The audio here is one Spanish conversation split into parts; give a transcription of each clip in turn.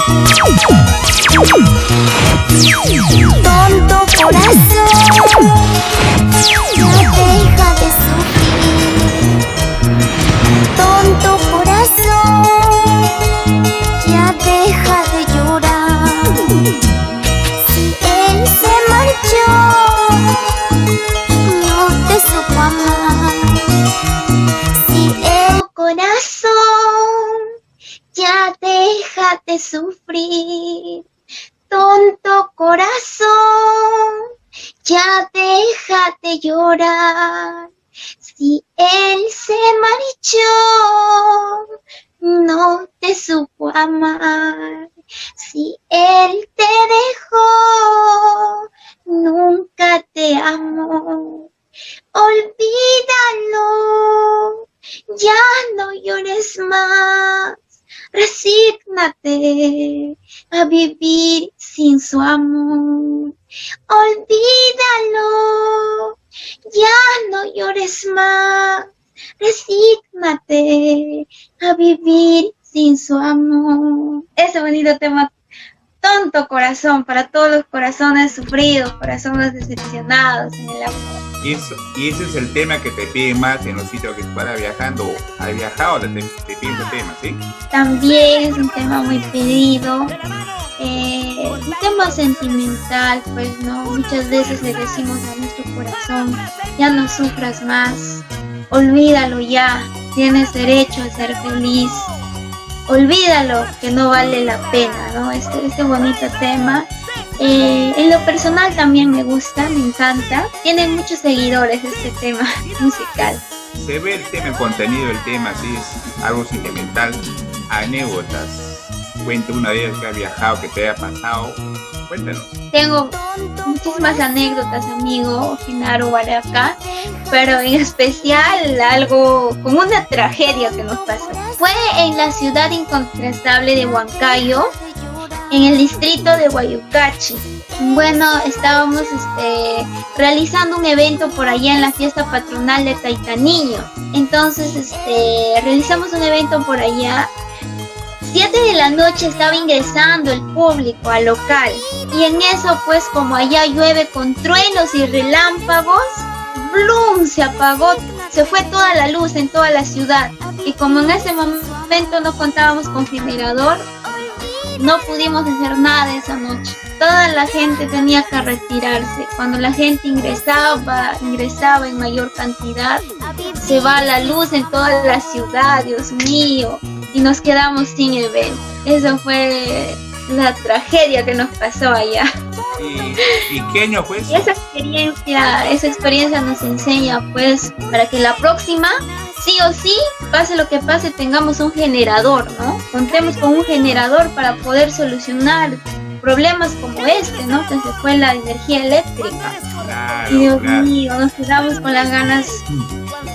Tonto corazón, ya deja de sufrir. Tonto corazón, ya deja de llorar. Si él se marchó, no te supo amar. Si el corazón, ya deja de sufrir. Tonto corazón, ya deja de llorar. Si él se marchó, no te supo amar. Si él te dejó, nunca te amó. Olvídalo, ya no llores más. Resígnate a vivir sin su amor. Olvídalo, ya no llores más. Resígnate a vivir sin su amor. Ese bonito tema, Tonto Corazón, para todos los corazones sufridos, corazones decepcionados en el amor. Y ese es el tema que te piden más en los sitios que para viajando. ¿Has viajado? Te piden ese tema, ¿sí? También es un tema muy pedido. Un tema sentimental, pues, ¿no? Muchas veces le decimos a nuestro corazón, ya no sufras más, olvídalo ya, tienes derecho a ser feliz. Olvídalo, que no vale la pena, ¿no? Este bonito tema. En lo personal también me gusta, me encanta. Tiene muchos seguidores este tema musical. Se ve el contenido del tema, sí, es algo sentimental, anécdotas. Cuenta una vez que has viajado, que te haya pasado. Cuéntanos. Tengo muchísimas anécdotas, amigo Genaro Baraca, pero en especial algo como una tragedia que nos pasó. Fue en la ciudad incontrastable de Huancayo, en el distrito de Guayucachi. Bueno, estábamos realizando un evento por allá en la fiesta patronal de Taitaniño. Entonces, realizamos un evento por allá. 7 de la noche estaba ingresando el público al local. Y en eso, pues, como allá llueve con truenos y relámpagos, ¡blum! Se apagó, se fue toda la luz en toda la ciudad. Y como en ese momento no contábamos con generador, no pudimos hacer nada esa noche. Toda la gente tenía que retirarse. Cuando la gente ingresaba en mayor cantidad, se va la luz en toda la ciudad, Dios mío, y nos quedamos sin evento. Eso fue la tragedia que nos pasó allá. ¿Y qué año fue eso? Y esa experiencia nos enseña, pues, para que la próxima, sí o sí, pase lo que pase, tengamos un generador, ¿no? Contemos con un generador para poder solucionar problemas como este, ¿no? Que se fue la energía eléctrica. Claro, y Dios claro. mío, nos quedamos con las ganas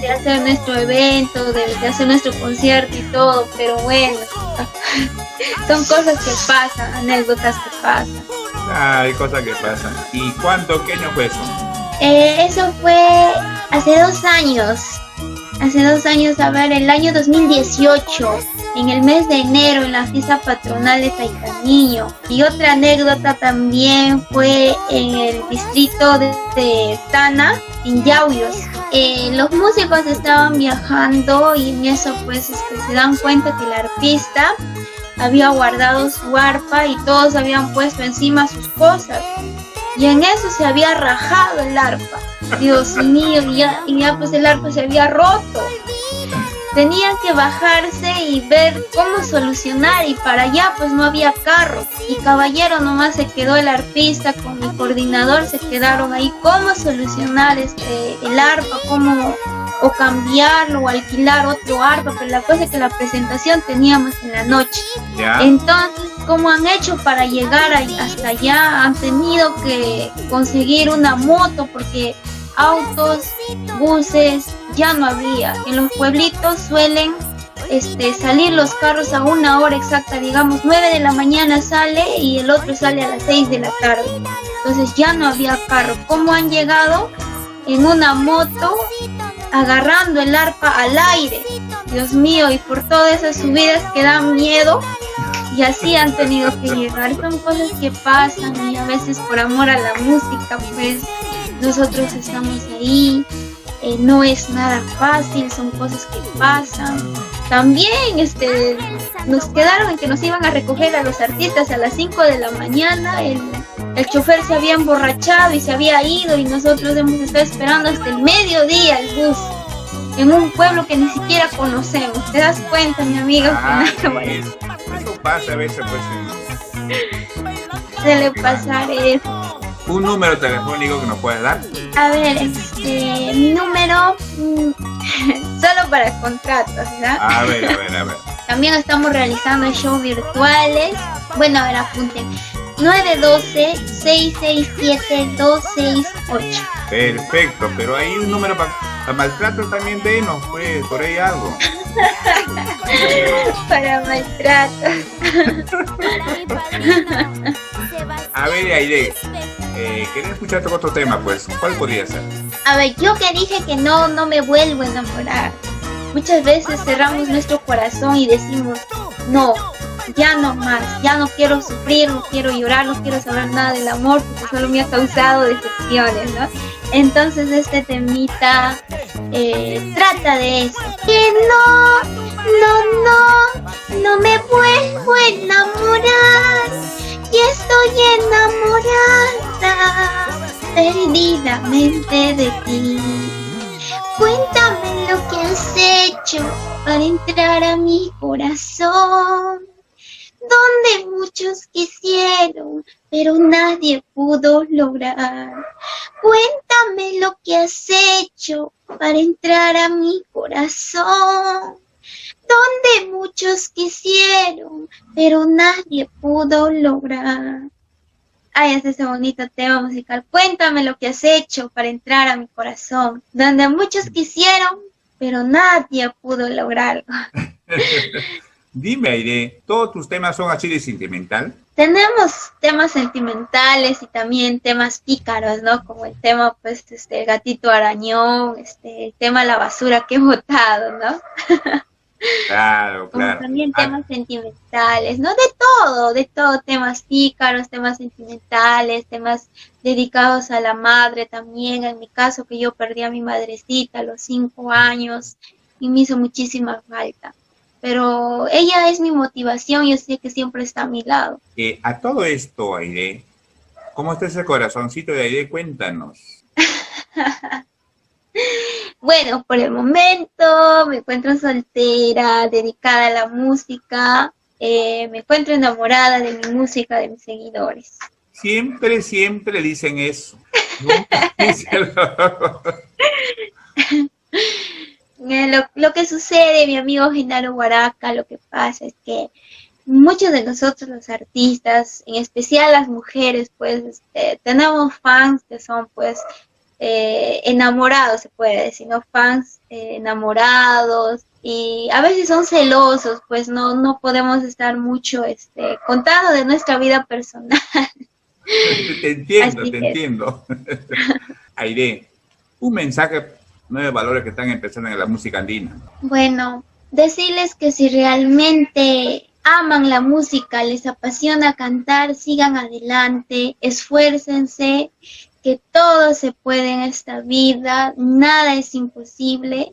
de hacer nuestro evento, de hacer nuestro concierto y todo, pero bueno, son cosas que pasan, anécdotas que pasan. Hay cosas que pasan. ¿Y qué año fue eso? Eso fue hace 2 años. Hace 2 años, a ver, el año 2018, en el mes de enero, en la fiesta patronal de Taitaniño. Y otra anécdota también fue en el distrito de Tana, en Yauyos. Los músicos estaban viajando y en eso, pues, se dan cuenta que el arpista había guardado su arpa y todos habían puesto encima sus cosas. Y en eso se había rajado el arpa. Dios mío, y ya pues el arpa se había roto. Tenían que bajarse y ver cómo solucionar, y para allá pues no había carro. Y caballero nomás se quedó el arpista con mi coordinador, se quedaron ahí cómo solucionar el arpa, cómo o cambiarlo o alquilar otro arpa, pero la cosa es que la presentación teníamos en la noche. ¿Ya? Entonces, ¿cómo han hecho para llegar hasta allá? Han tenido que conseguir una moto porque autos, buses, ya no había. En los pueblitos suelen salir los carros a una hora exacta, digamos 9 de la mañana sale y el otro sale a las 6 de la tarde. Entonces ya no había carro. ¿Cómo han llegado? En una moto, agarrando el arpa al aire. Dios mío, y por todas esas subidas que dan miedo, y así han tenido que llegar. Son cosas que pasan y a veces por amor a la música, pues nosotros estamos ahí. No es nada fácil, son cosas que pasan. También nos quedaron en que nos iban a recoger a los artistas a las 5 de la mañana. El chofer se había emborrachado y se había ido y nosotros hemos estado esperando hasta el mediodía el bus en un pueblo que ni siquiera conocemos. ¿Te das cuenta, mi amiga? Eso pasa a veces, pues. Suele pasar eso. ¿Un número telefónico que nos puedas dar? A ver, mi número solo para contratos, ¿verdad? A ver. También estamos realizando shows virtuales. Bueno, a ver, apunten. 912-667-268. Perfecto, pero hay un número para maltrato también, denos, pues, por ahí algo. Para maltrato. A ver, Aide, quería escuchar otro tema, pues. ¿Cuál podría ser? A ver, yo que dije que no me vuelvo a enamorar. Muchas veces cerramos nuestro corazón y decimos, no, ya no más, ya no quiero sufrir, no quiero llorar, no quiero saber nada del amor porque solo me ha causado decepciones, ¿no? Entonces este temita trata de eso. Que no me vuelvo a enamorar. Y estoy enamorada perdidamente de ti. Cuéntame lo que has hecho para entrar a mi corazón, donde muchos quisieron, pero nadie pudo lograr. Cuéntame lo que has hecho para entrar a mi corazón, donde muchos quisieron, pero nadie pudo lograr. Ay, es ese bonito tema musical. Cuéntame lo que has hecho para entrar a mi corazón, donde muchos quisieron, pero nadie pudo lograrlo. Dime, Aide, ¿todos tus temas son así de sentimental? Tenemos temas sentimentales y también temas pícaros, ¿no? Como el tema, pues, el gatito arañón, el tema la basura que he botado, ¿no? Claro. Como también temas sentimentales, ¿no? De todo, temas pícaros, temas sentimentales, temas dedicados a la madre también. En mi caso, que yo perdí a mi madrecita a los 5 años y me hizo muchísima falta. Pero ella es mi motivación, yo sé que siempre está a mi lado. A todo esto, Aide, ¿cómo está ese corazoncito de Aide? Cuéntanos. Bueno, por el momento me encuentro soltera, dedicada a la música, me encuentro enamorada de mi música, de mis seguidores. Siempre dicen eso. Lo que sucede, mi amigo Genaro Huaraca, lo que pasa es que muchos de nosotros los artistas, en especial las mujeres, pues tenemos fans que son pues enamorados, se puede decir, ¿no? Fans enamorados y a veces son celosos, pues no podemos estar mucho contando de nuestra vida personal. Te entiendo. Aide, un mensaje, 9 valores que están empezando en la música andina. Bueno, decirles que si realmente aman la música, les apasiona cantar, sigan adelante, esfuércense, que todo se puede en esta vida, nada es imposible.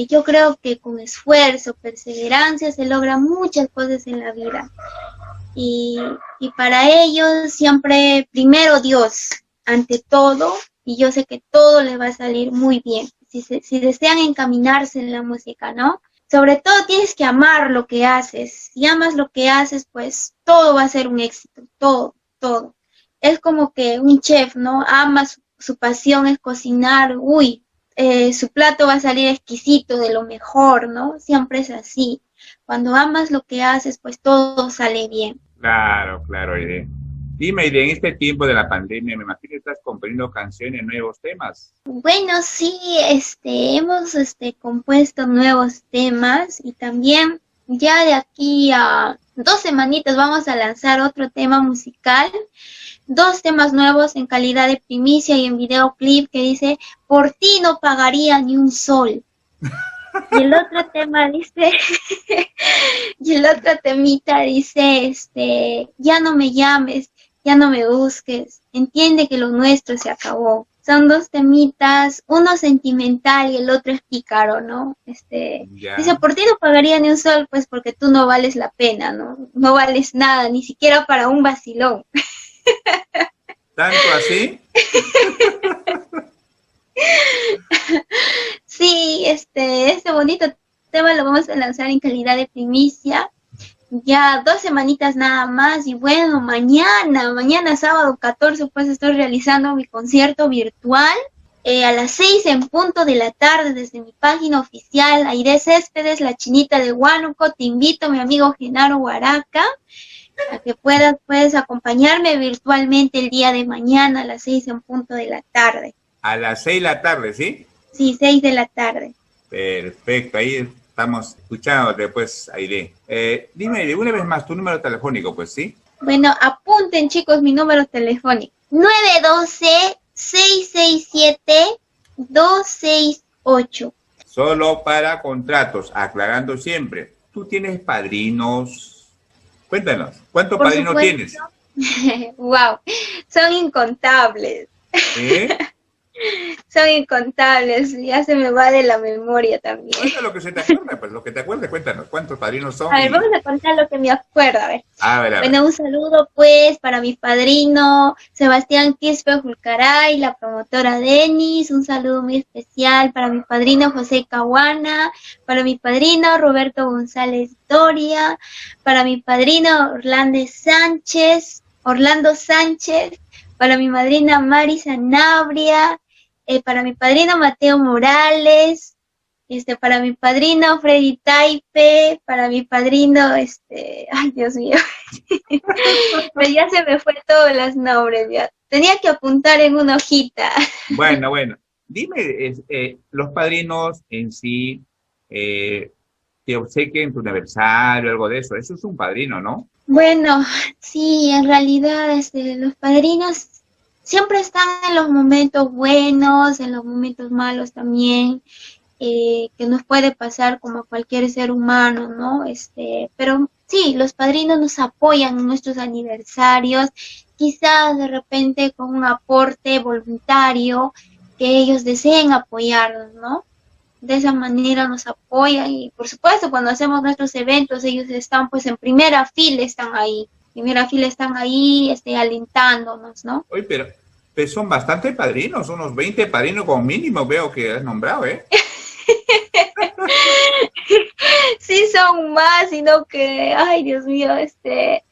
Yo creo que con esfuerzo, perseverancia se logran muchas cosas en la vida. Y para ello siempre primero Dios, ante todo, y yo sé que todo les va a salir muy bien. Si desean encaminarse en la música, ¿no? Sobre todo tienes que amar lo que haces. Si amas lo que haces, pues todo va a ser un éxito, todo. Es como que un chef, ¿no? Ama su pasión es cocinar, su plato va a salir exquisito, de lo mejor, ¿no? Siempre es así. Cuando amas lo que haces, pues todo sale bien. Claro, Aide. Dime, Aide, en este tiempo de la pandemia, me imagino que estás componiendo canciones, nuevos temas. Bueno, sí, hemos compuesto nuevos temas y también ya de aquí a 2 semanitas vamos a lanzar otro tema musical, 2 temas nuevos en calidad de primicia y en videoclip que dice, por ti no pagaría ni un sol. Y el otro tema dice, y el otro temita dice, ya no me llames, ya no me busques, entiende que lo nuestro se acabó. Son dos temitas, uno sentimental y el otro es pícaro, ¿no? Dice, Ya. por ti no pagaría ni un sol, pues porque tú no vales la pena, ¿no? No vales nada, ni siquiera para un vacilón. ¿Tanto así? Sí, este bonito tema lo vamos a lanzar en calidad de primicia. Ya 2 semanitas nada más y bueno, mañana sábado 14 pues estoy realizando mi concierto virtual a las 6 en punto de la tarde desde mi página oficial Aide Céspedes, la chinita de Huánuco. Te invito, mi amigo Genaro Huaraca, a que puedes acompañarme virtualmente el día de mañana a las 6 en punto de la tarde. A las 6 de la tarde, ¿sí? Sí, 6 de la tarde. Perfecto, ahí estamos escuchándote, pues, Aide. Dime, de una vez más, tu número telefónico, pues, ¿sí? Bueno, apunten, chicos, mi número telefónico. 912-667-268. Solo para contratos, aclarando siempre. ¿Tú tienes padrinos? Cuéntanos, ¿cuántos Por padrinos supuesto. tienes? Wow, son incontables. ¿Eh? Son incontables, ya se me va de la memoria también. Bueno, lo que se te acuerda, pues lo que te acuerdes, cuéntanos, ¿cuántos padrinos son? A ver, vamos a contar lo que me acuerdo, a ver. A ver, a ver. Bueno, un saludo pues para mi padrino Sebastián Quispe Julcaray, la promotora Denis, un saludo muy especial para mi padrino José Caguana, para mi padrino Roberto González Doria, para mi padrino Orlando Sánchez, para mi madrina Mari Sanabria, para mi padrino Mateo Morales, para mi padrino Freddy Taipe, para mi padrino, ay Dios mío, pero ya se me fue todos los nombres, ya. Tenía que apuntar en una hojita. Bueno, bueno. Dime, los padrinos en sí, te obsequian tu aniversario, algo de eso. Eso es un padrino, ¿no? Bueno, sí, en realidad, los padrinos siempre están en los momentos buenos, en los momentos malos también. Que nos puede pasar como a cualquier ser humano, ¿no? Pero sí, los padrinos nos apoyan en nuestros aniversarios, quizás de repente con un aporte voluntario que ellos deseen apoyarnos, ¿no? De esa manera nos apoyan y por supuesto cuando hacemos nuestros eventos ellos están pues en primera fila están ahí, alentándonos, ¿no? Oye, pero son bastante padrinos, unos 20 padrinos como mínimo veo que has nombrado, ¿eh? Sí son más, sino que, ay Dios mío, se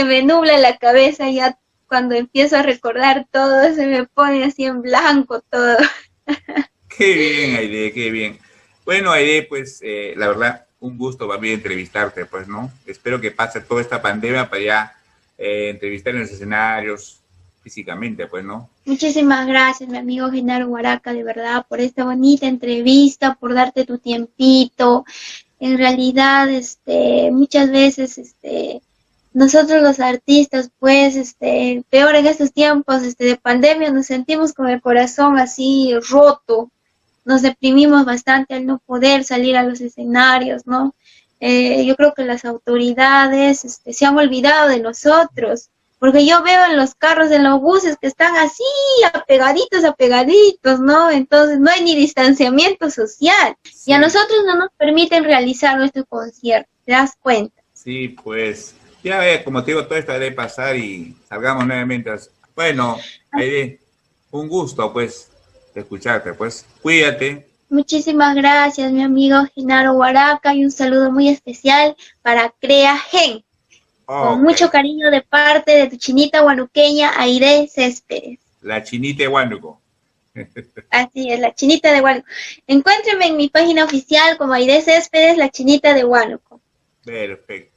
me nubla la cabeza ya cuando empiezo a recordar todo, se me pone así en blanco todo. Qué bien, Aide, qué bien. Bueno, Aide, pues la verdad, un gusto para mí entrevistarte, pues, ¿no? Espero que pase toda esta pandemia para ya entrevistar en los escenarios físicamente, pues, ¿no? Muchísimas gracias, mi amigo Genaro Huaraca, de verdad, por esta bonita entrevista, por darte tu tiempito. En realidad, muchas veces, nosotros los artistas, pues, peor en estos tiempos, de pandemia, nos sentimos con el corazón así roto, nos deprimimos bastante al no poder salir a los escenarios, ¿no? Yo creo que las autoridades, se han olvidado de nosotros, porque yo veo en los carros, en los buses, que están así, apegaditos, ¿no? Entonces no hay ni distanciamiento social, Sí. y a nosotros no nos permiten realizar nuestro concierto, ¿te das cuenta? Sí, pues, ya ve, como te digo, todo esto debe pasar y salgamos nuevamente. Bueno, Aide, un gusto, pues, de escucharte, pues, cuídate. Muchísimas gracias, mi amigo Genaro Huaraca, y un saludo muy especial para Crea Gen, con Ok, mucho cariño de parte de tu chinita huanuqueña Aide Céspedes. la chinita de Huánuco. Así es, la chinita de Huánuco. Encuéntreme en mi página oficial como Aide Céspedes, la chinita de Huánuco. Perfecto.